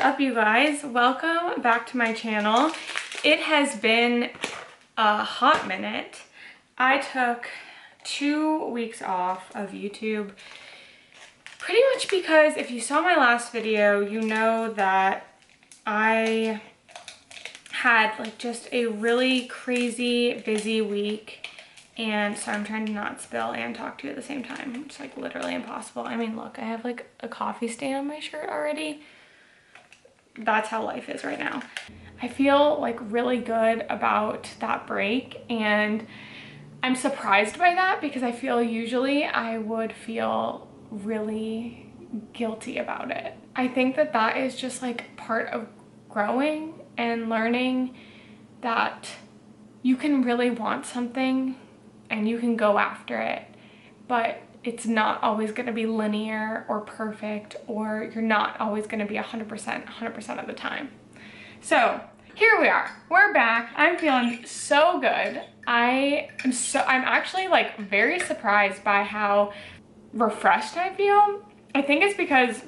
up, you guys? Welcome back to my channel. It has been a hot minute. I took 2 weeks off of YouTube pretty much because if you saw my last video, you know that I had like just a really crazy busy week, and so I'm trying to not spill and talk to you at the same time. It's like literally impossible. I mean, look, I have like a coffee stain on my shirt already. That's how life is right now. I feel like really good about that break, and I'm surprised by that because I feel usually I would feel really guilty about it. I think that that is just like part of growing and learning that you can really want something and you can go after it, but it's not always going to be linear or perfect, or you're not always going to be 100% of the time. So here we are, we're back. I'm feeling so good. I'm actually like very surprised by how refreshed I feel. I think it's because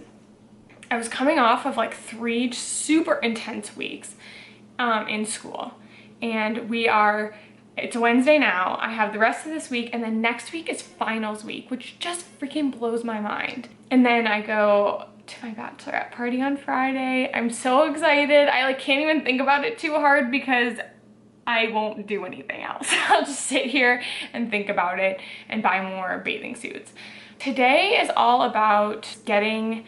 I was coming off of like 3 super intense weeks in school, and it's Wednesday now. I have the rest of this week, and then next week is finals week, which just freaking blows my mind. And then I go to my bachelorette party on Friday. I'm so excited. I like can't even think about it too hard because I won't do anything else. I'll just sit here and think about it and buy more bathing suits. Today is all about getting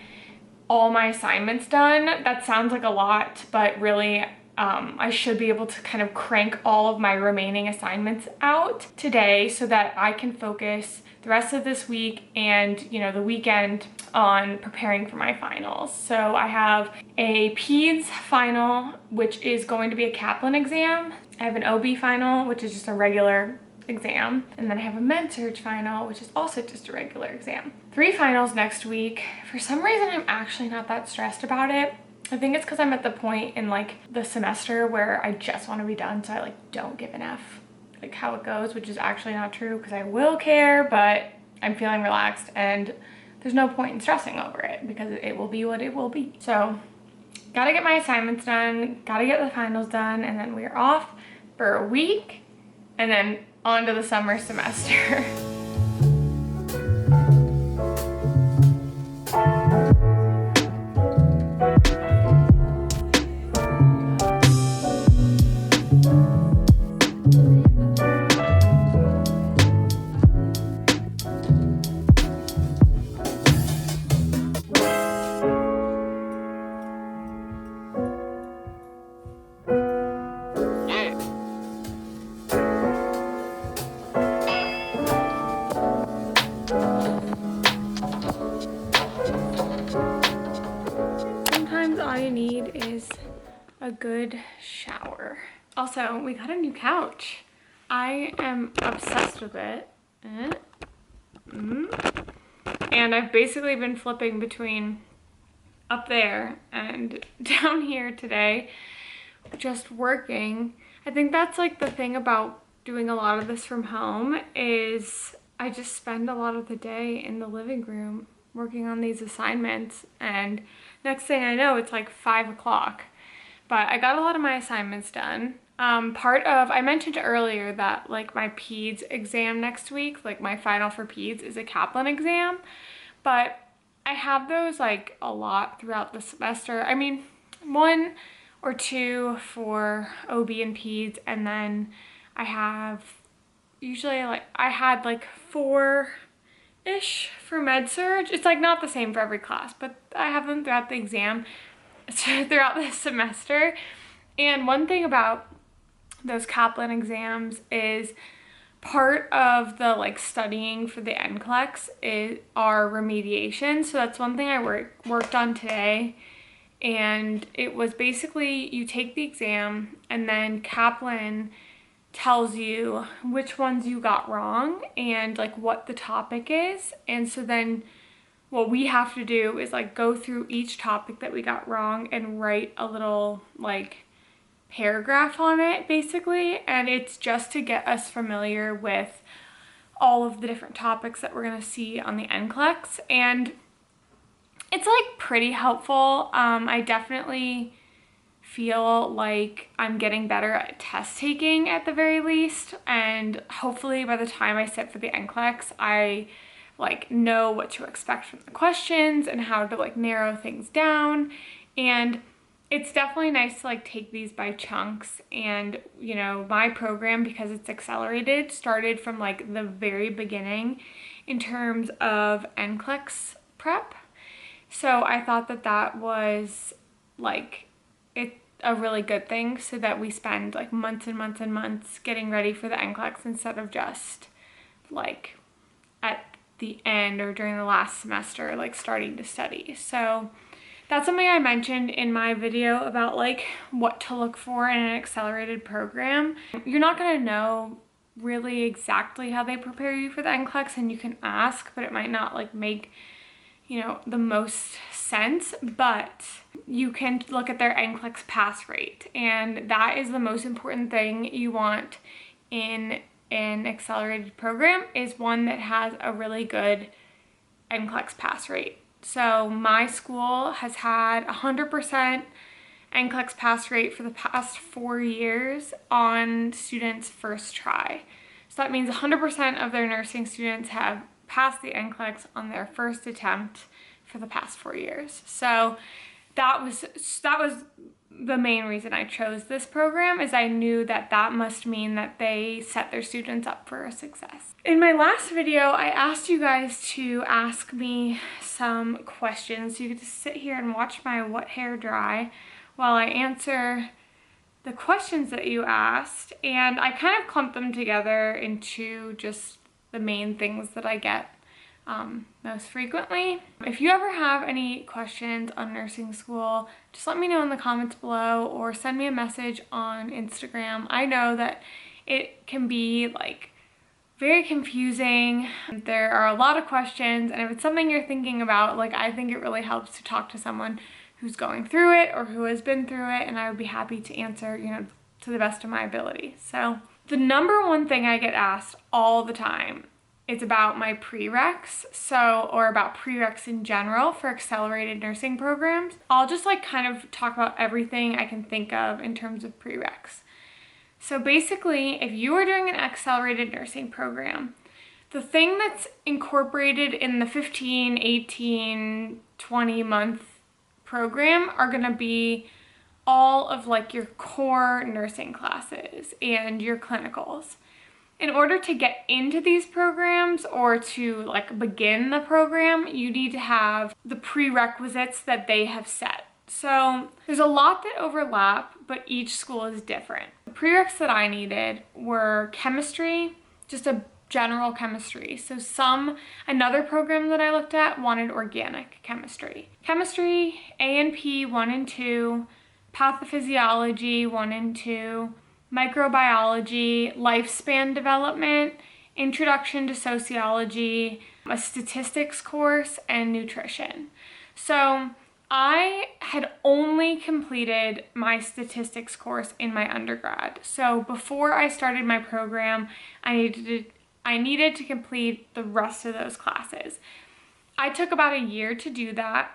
all my assignments done. That sounds like a lot, but really I should be able to kind of crank all of my remaining assignments out today so that I can focus the rest of this week and, you know, the weekend on preparing for my finals. So I have a PEDS final, which is going to be a Kaplan exam. I have an OB final, which is just a regular exam. And then I have a med-surg final, which is also just a regular exam. 3 finals next week. For some reason, I'm actually not that stressed about it. I think it's because I'm at the point in like the semester where I just want to be done, so I like don't give an F like how it goes, which is actually not true because I will care, but I'm feeling relaxed and there's no point in stressing over it because it will be what it will be. So gotta get my assignments done, gotta get the finals done, and then we're off for a week and then on to the summer semester. All you need is a good shower. Also, we got a new couch. I am obsessed with it. And I've basically been flipping between up there and down here today, just working. I think that's like the thing about doing a lot of this from home is I just spend a lot of the day in the living room working on these assignments, and next thing I know, it's like 5 o'clock. But I got a lot of my assignments done. I mentioned earlier that like my PEDS exam next week, like my final for PEDS is a Kaplan exam, but I have those like a lot throughout the semester. I mean, 1 or 2 for OB and PEDS, and then I have usually I had like 4-ish for med-surg. It's like not the same for every class, but I have them throughout the exam, throughout the semester. And one thing about those Kaplan exams is part of the like studying for the NCLEX are remediation. So that's one thing I worked on today. And it was basically you take the exam and then Kaplan tells you which ones you got wrong and like what the topic is. And so then what we have to do is like go through each topic that we got wrong and write a little like paragraph on it basically. And it's just to get us familiar with all of the different topics that we're going to see on the NCLEX. And It's like pretty helpful. I definitely feel like I'm getting better at test taking at the very least, and hopefully by the time I sit for the NCLEX, I like know what to expect from the questions and how to like narrow things down. And it's definitely nice to like take these by chunks. And you know, my program, because it's accelerated, started from like the very beginning in terms of NCLEX prep. So I thought that that was like a really good thing, so that we spend like months and months and months getting ready for the NCLEX instead of just like at the end or during the last semester like starting to study. So that's something I mentioned in my video about like what to look for in an accelerated program. You're not going to know really exactly how they prepare you for the NCLEX, and you can ask, but it might not like make, you know, the most sense. But you can look at their NCLEX pass rate, and that is the most important thing you want in an accelerated program, is one that has a really good NCLEX pass rate. So my school has had 100% NCLEX pass rate for the past 4 years on students' first try. So that means 100% of their nursing students have passed the NCLEX on their first attempt for the past 4 years. So that was the main reason I chose this program, is I knew that that must mean that they set their students up for success. In my last video, I asked you guys to ask me some questions. So you get to sit here and watch my wet hair dry while I answer the questions that you asked, and I kind of clumped them together into just the main things that I get most frequently. If you ever have any questions on nursing school, just let me know in the comments below or send me a message on Instagram. I know that it can be like very confusing. There are a lot of questions, and if it's something you're thinking about, like I think it really helps to talk to someone who's going through it or who has been through it, and I would be happy to answer, you know, to the best of my ability. So the number one thing I get asked all the time is about my prereqs, or about prereqs in general for accelerated nursing programs. I'll just like kind of talk about everything I can think of in terms of prereqs. So basically, if you are doing an accelerated nursing program, the thing that's incorporated in the 15, 18, 20 month program are gonna be all of like your core nursing classes and your clinicals. In order to get into these programs or to like begin the program, you need to have the prerequisites that they have set. So there's a lot that overlap, but each school is different. The prereqs that I needed were chemistry, just a general chemistry. So another program that I looked at wanted organic chemistry. Chemistry, A&P 1 and 2, pathophysiology 1 and 2, microbiology, lifespan development, introduction to sociology, a statistics course, and nutrition. So I had only completed my statistics course in my undergrad. So before I started my program, I needed to complete the rest of those classes. I took about a year to do that.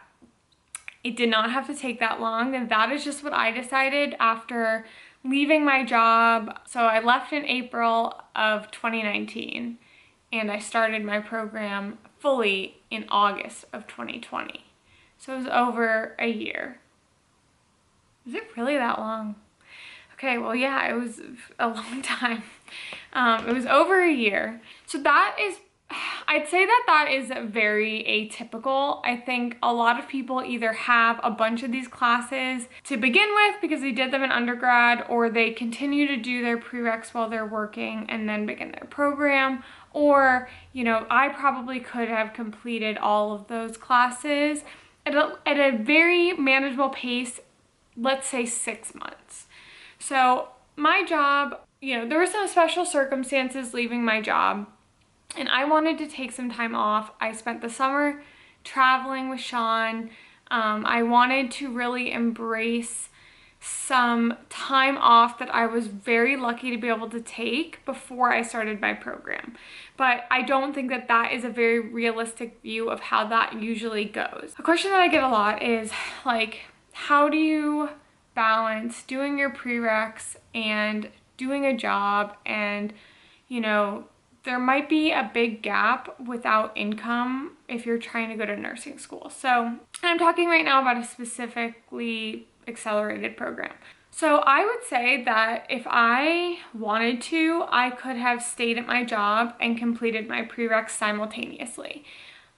It did not have to take that long, and that is just what I decided after leaving my job. So I left in April of 2019, and I started my program fully in August of 2020. So it was over a year. Is it really that long? Okay, well, yeah, it was a long time. It was over a year. So that is, I'd say that that is very atypical. I think a lot of people either have a bunch of these classes to begin with because they did them in undergrad, or they continue to do their prereqs while they're working and then begin their program. Or, you know, I probably could have completed all of those classes at a very manageable pace, let's say 6 months. So my job, you know, there were some special circumstances leaving my job, and I wanted to take some time off. I spent the summer traveling with Sean. I wanted to really embrace some time off that I was very lucky to be able to take before I started my program. But I don't think that that is a very realistic view of how that usually goes. A question that I get a lot is like, how do you balance doing your prereqs and doing a job? And, you know, there might be a big gap without income if you're trying to go to nursing school. So I'm talking right now about a specifically accelerated program. So I would say that if I wanted to, I could have stayed at my job and completed my prereqs simultaneously.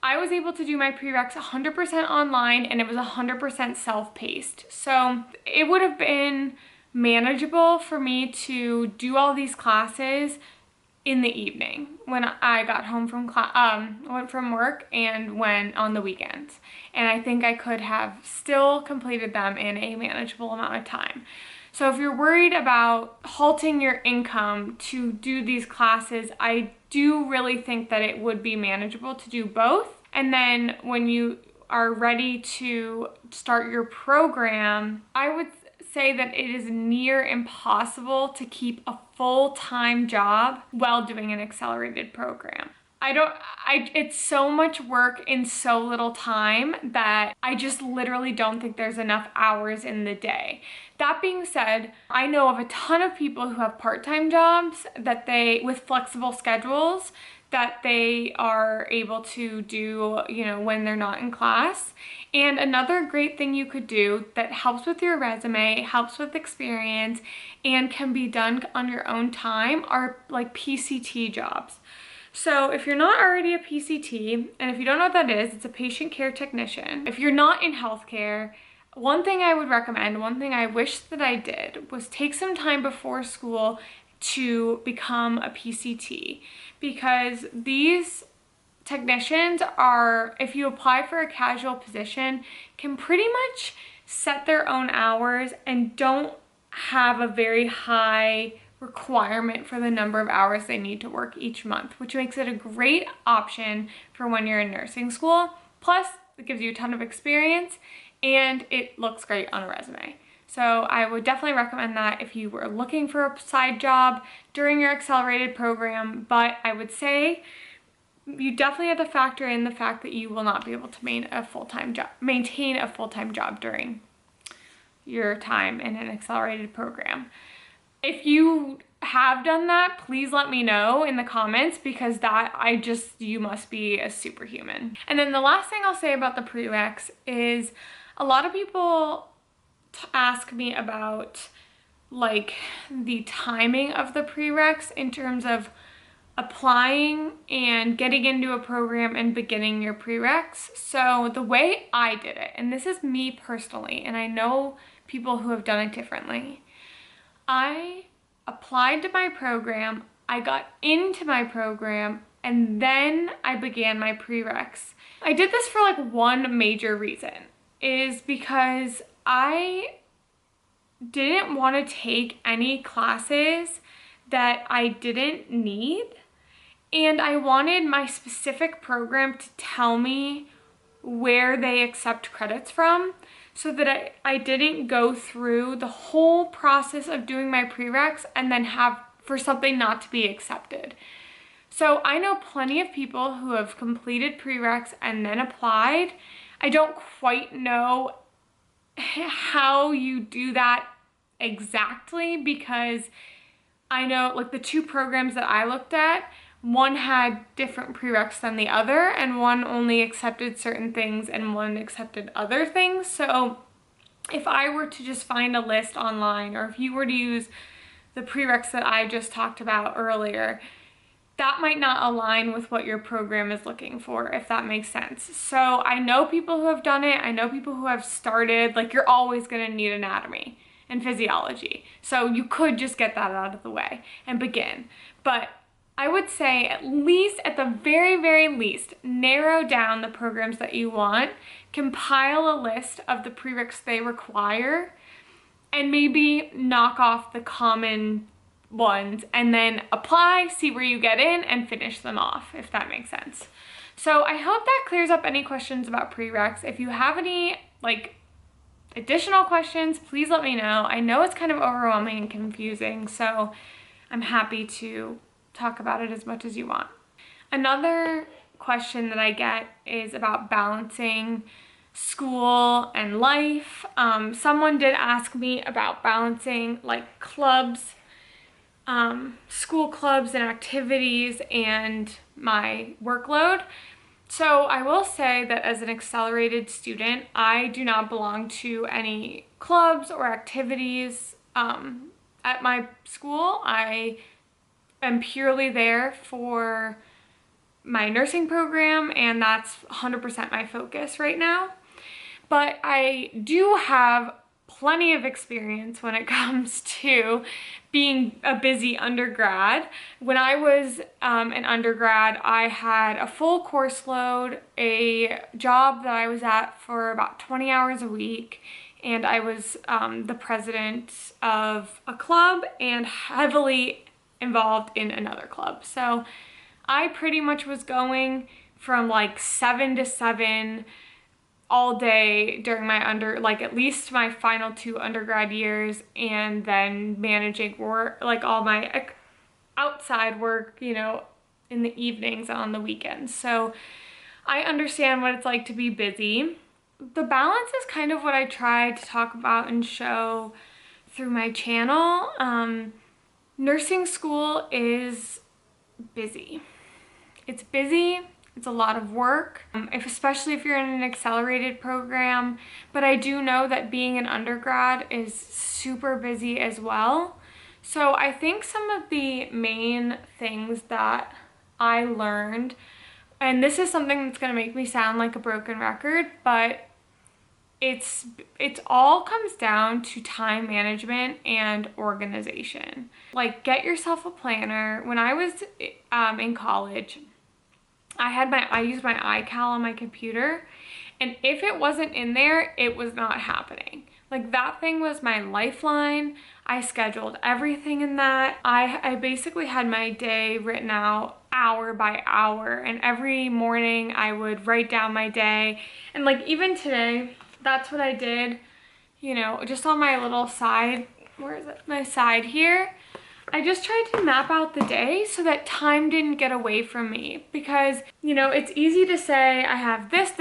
I was able to do my prereqs 100% online, and it was 100% self-paced. So it would have been manageable for me to do all these classes in the evening when I got home from went from work and when on the weekends. And I think I could have still completed them in a manageable amount of time. So if you're worried about halting your income to do these classes, I do really think that it would be manageable to do both. And then when you are ready to start your program, I would say that it is near impossible to keep a full-time job while doing an accelerated program. It's so much work in so little time that I just literally don't think there's enough hours in the day. That being said, I know of a ton of people who have part-time jobs that with flexible schedules that they are able to do, you know, when they're not in class. And another great thing you could do that helps with your resume, helps with experience, and can be done on your own time are like PCT jobs. So if you're not already a PCT, and if you don't know what that is, it's a patient care technician. If you're not in healthcare, one thing I would recommend, one thing I wish that I did, was take some time before school to become a PCT, because these technicians are, if you apply for a casual position, can pretty much set their own hours and don't have a very high requirement for the number of hours they need to work each month, which makes it a great option for when you're in nursing school. Plus, it gives you a ton of experience and it looks great on a resume. So I would definitely recommend that if you were looking for a side job during your accelerated program, but I would say you definitely have to factor in the fact that you will not be able to maintain a full-time job during your time in an accelerated program. If you have done that, please let me know in the comments, because you must be a superhuman. And then the last thing I'll say about the prereqs is a lot of people ask me about like the timing of the prereqs in terms of applying and getting into a program and beginning your prereqs. So the way I did it, and this is me personally, and I know people who have done it differently, I applied to my program, I got into my program, and then I began my prereqs. I did this for like one major reason, is because I didn't want to take any classes that I didn't need, and I wanted my specific program to tell me where they accept credits from, so that I didn't go through the whole process of doing my prereqs and then have for something not to be accepted. So I know plenty of people who have completed prereqs and then applied. I don't quite know how you do that exactly, because I know like the two programs that I looked at, one had different prereqs than the other, and one only accepted certain things and one accepted other things. So if I were to just find a list online, or if you were to use the prereqs that I just talked about earlier, that might not align with what your program is looking for, if that makes sense. So I know people who have done it. I know people who have started, like you're always going to need anatomy and physiology. So you could just get that out of the way and begin. But I would say at the very, very least, narrow down the programs that you want, compile a list of the prereqs they require, and maybe knock off the common ones, and then apply, see where you get in, and finish them off, if that makes sense. So I hope that clears up any questions about prereqs. If you have any additional questions, please let me know. I know it's kind of overwhelming and confusing, so I'm happy to talk about it as much as you want. Another question that I get is about balancing school and life. Someone did ask me about balancing like clubs, school clubs and activities and my workload. So I will say that as an accelerated student, I do not belong to any clubs or activities at my school. I am purely there for my nursing program, and that's 100% my focus right now. But I do have plenty of experience when it comes to being a busy undergrad. When I was an undergrad, I had a full course load, a job that I was at for about 20 hours a week, and I was the president of a club and heavily involved in another club. So I pretty much was going from like 7 to 7 all day during my at least my final 2 undergrad years, and then managing work, like all my outside work, you know, in the evenings and on the weekends. So I understand what it's like to be busy. The balance is kind of what I try to talk about and show through my channel. Nursing school is busy. It's busy. It's a lot of work, especially if you're in an accelerated program. But I do know that being an undergrad is super busy as well. So I think some of the main things that I learned, and this is something that's going to make me sound like a broken record, but it's all comes down to time management and organization. Like, get yourself a planner. When I was in college, I used my iCal on my computer, and if it wasn't in there, it was not happening. Like, that thing was my lifeline. I scheduled everything in that. I basically had my day written out hour by hour, and every morning I would write down my day. And like, even today, that's what I did, you know, just on my little side, where is it? My side here. I just tried to map out the day so that time didn't get away from me, because, you know, it's easy to say I have this,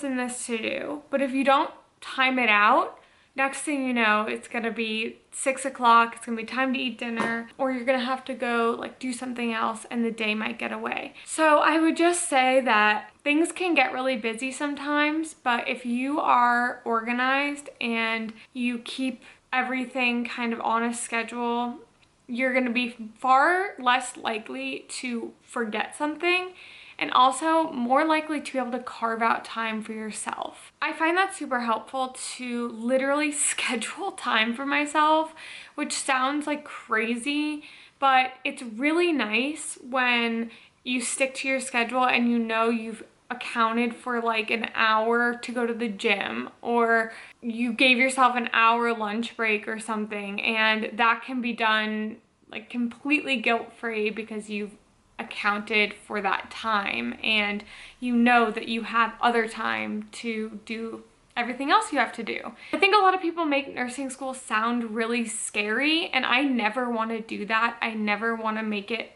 and this to do, but if you don't time it out, next thing you know, it's gonna be 6 o'clock, it's gonna be time to eat dinner, or you're gonna have to go like do something else and the day might get away. So I would just say that things can get really busy sometimes, but if you are organized and you keep everything kind of on a schedule, you're going to be far less likely to forget something, and also more likely to be able to carve out time for yourself. I find that super helpful to literally schedule time for myself, which sounds like crazy, but it's really nice when you stick to your schedule and you know you've accounted for like an hour to go to the gym, or you gave yourself an hour lunch break or something, and that can be done like completely guilt-free because you've accounted for that time, and you know that you have other time to do everything else you have to do. I think a lot of people make nursing school sound really scary, and I never want to do that. I never want to make it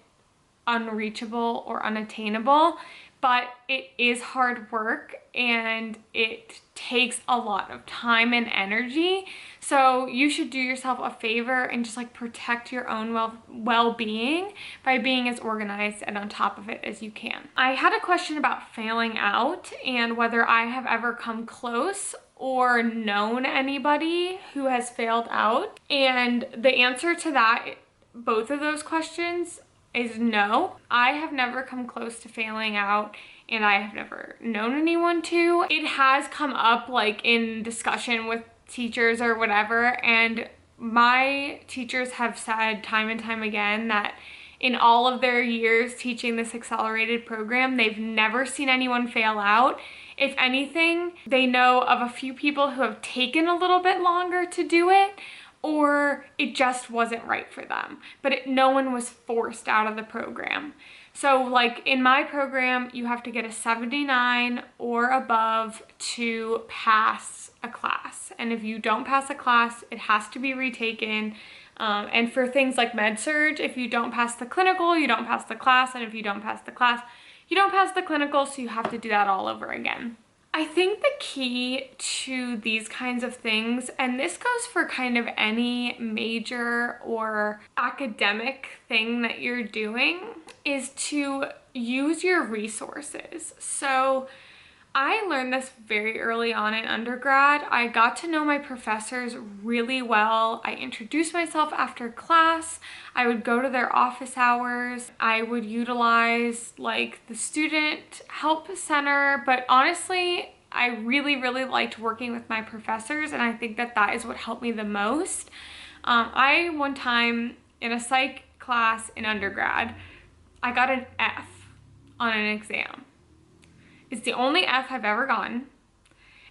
unreachable or unattainable, but it is hard work and it takes a lot of time and energy. So you should do yourself a favor and just like protect your own well-being by being as organized and on top of it as you can. I had a question about failing out and whether I have ever come close or known anybody who has failed out. And the answer to that, both of those questions, is no. I have never come close to failing out, and I have never known anyone to. It has come up like in discussion with teachers or whatever, and my teachers have said time and time again that in all of their years teaching this accelerated program, they've never seen anyone fail out. If anything, they know of a few people who have taken a little bit longer to do it, or it just wasn't right for them, but no one was forced out of the program. So like in my program, you have to get a 79 or above to pass a class. And if you don't pass a class, it has to be retaken. And for things like med-surg, if you don't pass the clinical, you don't pass the class. And if you don't pass the class, you don't pass the clinical, so you have to do that all over again. I think the key to these kinds of things, and this goes for kind of any major or academic thing that you're doing, is to use your resources. So I learned this very early on in undergrad. I got to know my professors really well. I introduced myself after class. I would go to their office hours. I would utilize like the student help center, but honestly, I really liked working with my professors, and I think that that is what helped me the most. I one time in a psych class in undergrad, I got an F on an exam. It's the only F I've ever gotten,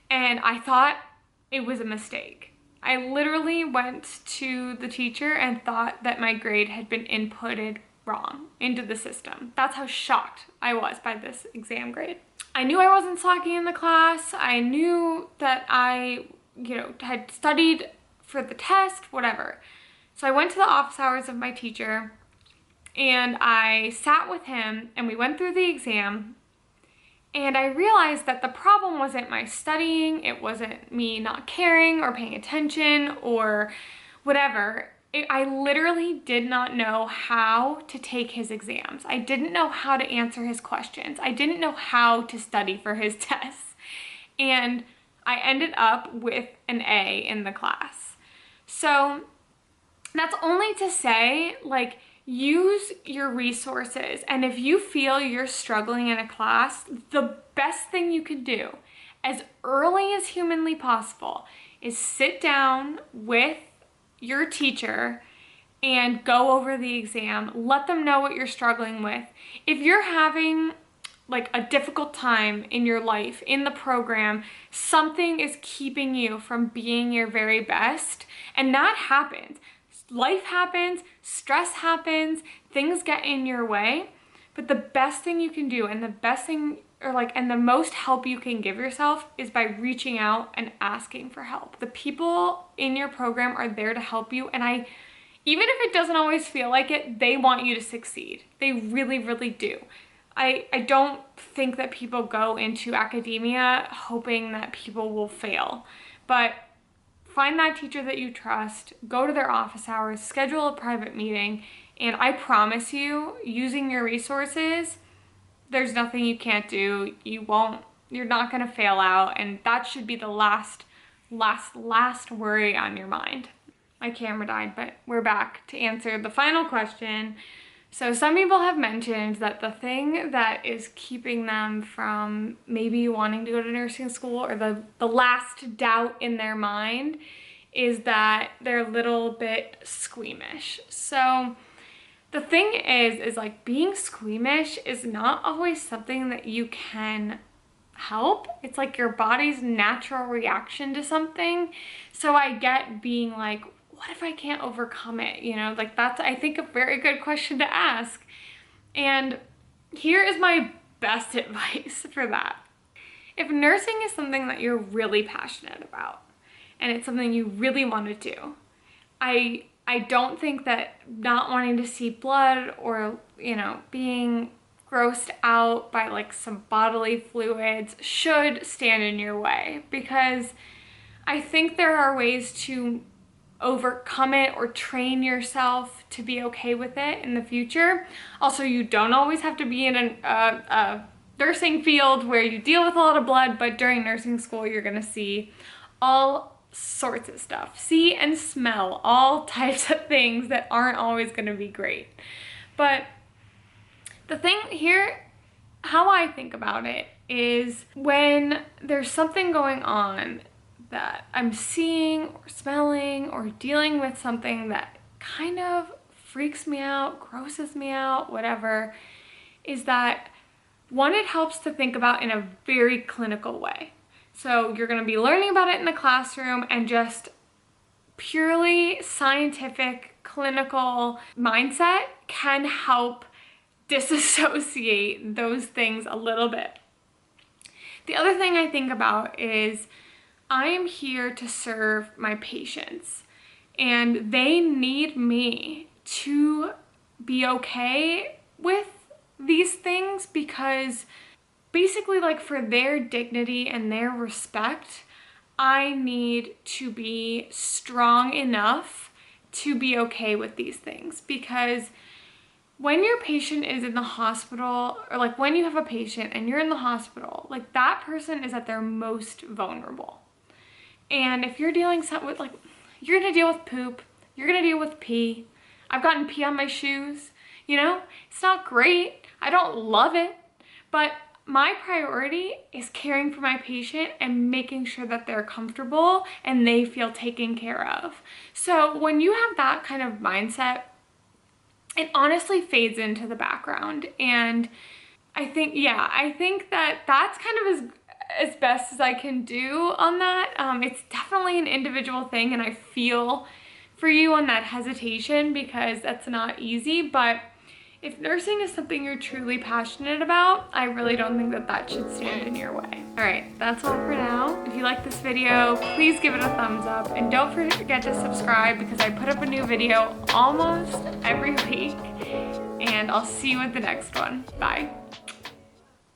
and I thought it was a mistake. I literally went to the teacher and thought that my grade had been inputted wrong into the system. That's how shocked I was by this exam grade. I knew I wasn't slacking in the class. I knew that I, had studied for the test, whatever. So I went to the office hours of my teacher and I sat with him and we went through the exam. And I realized that the problem wasn't my studying, it wasn't me not caring or paying attention or whatever. I literally did not know how to take his exams. I didn't know how to answer his questions. I didn't know how to study for his tests. And I ended up with an A in the class. So that's only to say, like, use your resources, and if you feel you're struggling in a class, the best thing you can do as early as humanly possible is sit down with your teacher and go over the exam. Let them know what you're struggling with. If you're having like a difficult time in your life, in the program, something is keeping you from being your very best, and that happens. Life happens, stress happens, things get in your way, but the best thing you can do and the best thing and the most help you can give yourself is by reaching out and asking for help. The people in your program are there to help you, and even if it doesn't always feel like it, they want you to succeed. They really do. I don't think that people go into academia hoping that people will fail, but find that teacher that you trust, go to their office hours, schedule a private meeting, and I promise you, using your resources, there's nothing you can't do. You're not gonna fail out, and that should be the last worry on your mind. My camera died, but we're back to answer the final question. So some people have mentioned that the thing that is keeping them from maybe wanting to go to nursing school, or the last doubt in their mind, is that they're a little bit squeamish. So the thing is like being squeamish is not always something that you can help. It's like your body's natural reaction to something. So I get being like, what if I can't overcome it? Like that's, I think, a very good question to ask. And here is my best advice for that. If nursing is something that you're really passionate about and it's something you really want to do, I don't think that not wanting to see blood or, being grossed out by like some bodily fluids should stand in your way, because I think there are ways to overcome it or train yourself to be okay with it in the future. Also, you don't always have to be in a nursing field where you deal with a lot of blood, but during nursing school, you're gonna see all sorts of stuff. See and smell all types of things that aren't always gonna be great. But the thing here, how I think about it, is when there's something going on that I'm seeing or smelling or dealing with, something that kind of freaks me out, grosses me out, whatever, is that one, it helps to think about in a very clinical way. So you're going to be learning about it in the classroom, and just purely scientific clinical mindset can help disassociate those things a little bit. The other thing I think about is I am here to serve my patients, and they need me to be okay with these things, because basically, like, for their dignity and their respect, I need to be strong enough to be okay with these things. Because when your patient is in the hospital, or like when you have a patient and you're in the hospital, like, that person is at their most vulnerable. And if you're dealing with, like, you're gonna deal with poop, you're gonna deal with pee. I've gotten pee on my shoes, you know? It's not great. I don't love it, but my priority is caring for my patient and making sure that they're comfortable and they feel taken care of. So when you have that kind of mindset, it honestly fades into the background. And I think that that's kind of as best as I can do on that. It's definitely an individual thing, and I feel for you on that hesitation, because that's not easy. But if nursing is something you're truly passionate about, I really don't think that that should stand in your way. All right, that's all for now. If you like this video, please give it a thumbs up, and don't forget to subscribe, because I put up a new video almost every week, and I'll see you at the next one. Bye.